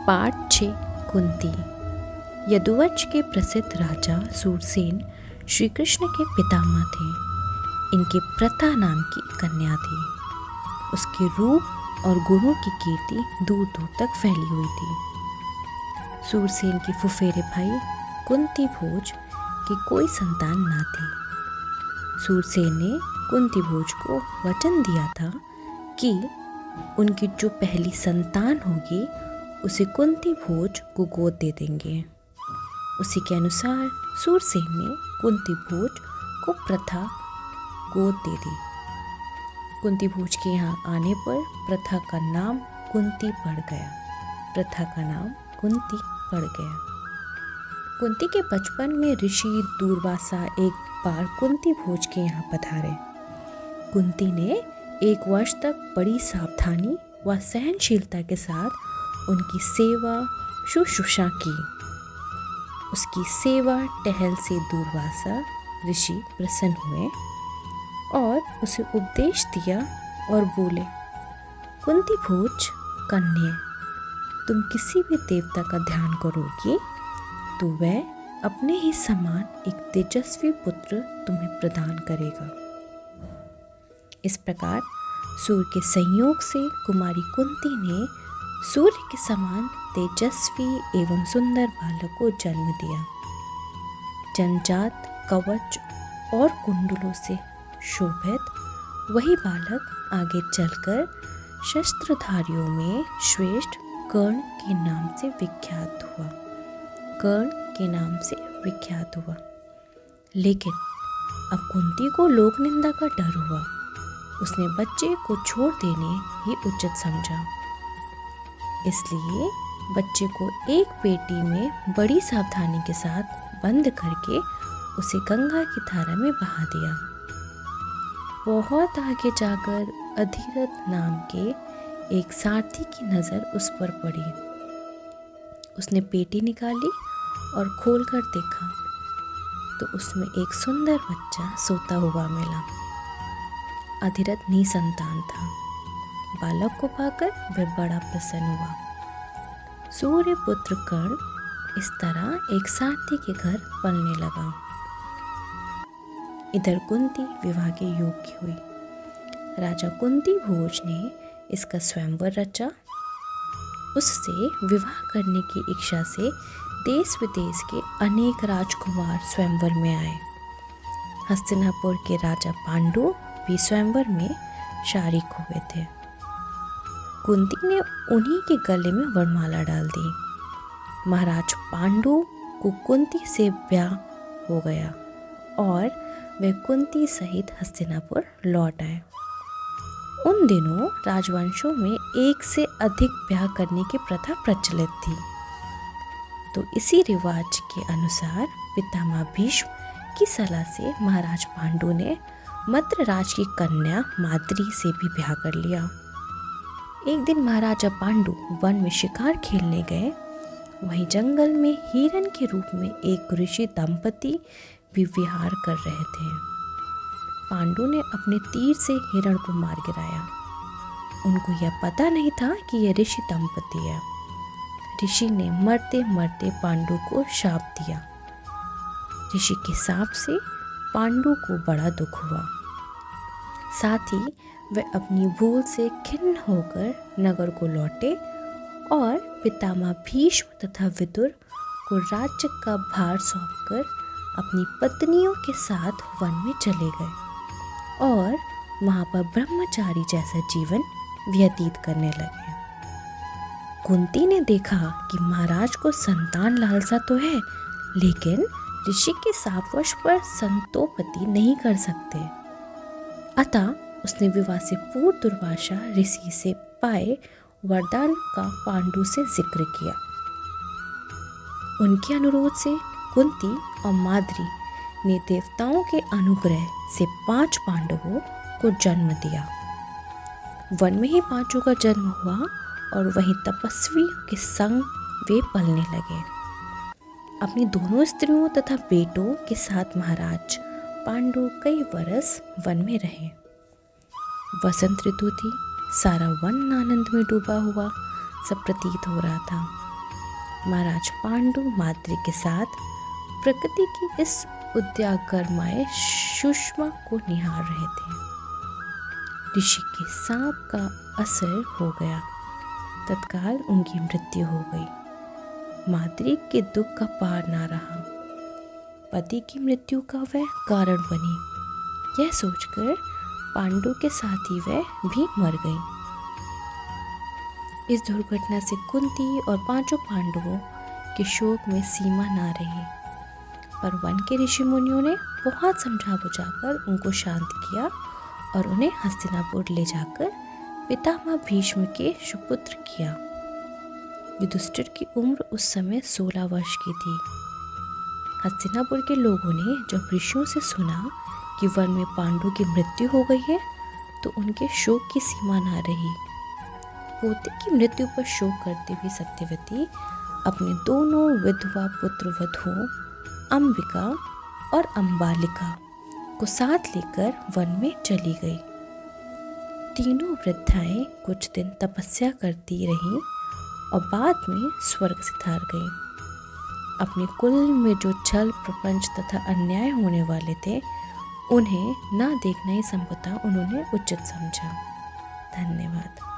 पाठ 6 कुंती। यदुवंश के प्रसिद्ध राजा सूरसेन श्री कृष्ण के पितामह थे। इनकी प्रथा नाम की कन्या थी। उसके रूप और गुणों की कीर्ति दूर दूर तक फैली हुई थी। सूरसेन के फुफेरे भाई कुंती भोज की कोई संतान ना थी। सूरसेन ने कुंती भोज को वचन दिया था कि उनकी जो पहली संतान होगी उसे कुंती भोज को गोद दे देंगे। उसी के अनुसार सूरसेन ने कुंती भोज को प्रथा गोद दे दी। कुंती भोज के यहाँ आने पर प्रथा का नाम कुंती पड़ गया। प्रथा का नाम कुंती पड़ गया। कुंती के बचपन में ऋषि दूर्वासा एक बार कुंती भोज के यहाँ पधारे। कुंती ने 1 वर्ष तक बड़ी सावधानी व सहनशीलता के साथ उनकी सेवा शुश्रूषा की। उसकी सेवा टहल से दूर्वासा ऋषि प्रसन्न हुए और उसे उपदेश दिया और बोले, कुंती भोज कन्या, तुम किसी भी देवता का ध्यान करोगी तो वह अपने ही समान एक तेजस्वी पुत्र तुम्हें प्रदान करेगा। इस प्रकार सूर्य के संयोग से कुमारी कुंती ने सूर्य के समान तेजस्वी एवं सुंदर बालक को जन्म दिया। जन्मजात कवच और कुंडलों से शोभित वही बालक आगे चलकर शस्त्रधारियों में श्रेष्ठ कर्ण के नाम से विख्यात हुआ। कर्ण के नाम से विख्यात हुआ। लेकिन अब कुंती को लोक निंदा का डर हुआ। उसने बच्चे को छोड़ देने ही उचित समझा। इसलिए बच्चे को एक पेटी में बड़ी सावधानी के साथ बंद करके उसे गंगा की धारा में बहा दिया। बहुत आगे जाकर अधिरथ नाम के एक सारथी की नज़र उस पर पड़ी। उसने पेटी निकाली और खोलकर देखा तो उसमें एक सुंदर बच्चा सोता हुआ मिला। अधिरथ निसंतान था। बालक को पाकर वह बड़ा प्रसन्न हुआ। सूर्य पुत्र कर्ण इस तरह एक सारथी के घर पलने लगा। इधर कुंती विवाह के योग्य हुई। राजा कुंती भोज ने इसका स्वयंवर रचा। उससे विवाह करने की इच्छा से देश विदेश के अनेक राजकुमार स्वयंवर में आए। हस्तिनापुर के राजा पांडु भी स्वयंवर में शारीक हुए थे। कुंती ने उन्हीं के गले में वरमाला डाल दी। महाराज पांडु को कुंती से ब्याह हो गया और वे कुंती सहित हस्तिनापुर लौट आए। उन दिनों राजवंशों में एक से अधिक ब्याह करने की प्रथा प्रचलित थी। तो इसी रिवाज के अनुसार पितामह भीष्म की सलाह से महाराज पांडु ने मद्रराज की कन्या माद्री से भी ब्याह कर लिया। एक दिन महाराजा पांडु वन में शिकार खेलने गए। वहीं जंगल में हिरण के रूप में एक ऋषि दंपति भी विहार कर रहे थे। पांडु ने अपने तीर से हिरण को मार गिराया। उनको यह पता नहीं था कि यह ऋषि दंपति है। ऋषि ने मरते मरते पांडु को शाप दिया। ऋषि के शाप से पांडु को बड़ा दुख हुआ। साथ ही वे अपनी भूल से खिन्न होकर नगर को लौटे और पितामह भीष्म तथा विदुर को राज्य का भार सौंपकर अपनी पत्नियों के साथ वन में चले गए और वहाँ पर ब्रह्मचारी जैसा जीवन व्यतीत करने लगे। कुंती ने देखा कि महाराज को संतान लालसा तो है, लेकिन ऋषि के शापवश पर संतोपति नहीं कर सकते। अतः उसने विवाह से पूर्व दुर्वासा ऋषि से पाए वरदान का पांडु से जिक्र किया। उनके अनुरोध से कुंती और माद्री ने देवताओं के अनुग्रह से 5 पांडवों को जन्म दिया। वन में ही 5 का जन्म हुआ और वहीं तपस्वियों के संग वे पलने लगे। अपनी दोनों स्त्रियों तथा बेटों के साथ महाराज पांडु कई वर्ष वन में रहे। वसंत ऋतु थी। सारा वन आनंद में डूबा हुआ सब प्रतीत हो रहा था। महाराज पांडु माद्री के साथ प्रकृति की इस उद्यागरमाए सुषमा को निहार रहे थे। ऋषि के सांप का असर हो गया, तत्काल उनकी मृत्यु हो गई। माद्री के दुख का पार ना रहा। पति की मृत्यु का वह कारण बनी। यह सोचकर पांडु के साथ ही वह भी मर गई। इस दुर्घटना से कुंती और पांचों पांडवों के शोक में सीमा ना रही, पर वन के ऋषि मुनियों ने बहुत समझा बुझाकर उनको शांत किया और उन्हें हस्तिनापुर ले जाकर पितामह भीष्म के सुपुत्र किया। युधिष्ठिर की उम्र उस समय 16 वर्ष की थी। हस्तिनापुर के लोगों ने जब ऋषियों से सुना कि वन में पांडु की मृत्यु हो गई है तो उनके शोक की सीमा ना रही। पोते की मृत्यु पर शोक करती हुई सत्यवती अपने दोनों विधवा पुत्र वधुओं अंबिका और अंबालिका को साथ लेकर वन में चली गई। तीनों वृद्धाएं कुछ दिन तपस्या करती रहीं और बाद में स्वर्ग सिधार गईं। अपने कुल में जो छल प्रपंच तथा अन्याय होने वाले थे उन्हें ना देखना ही संभवतः उन्होंने उचित समझा। धन्यवाद।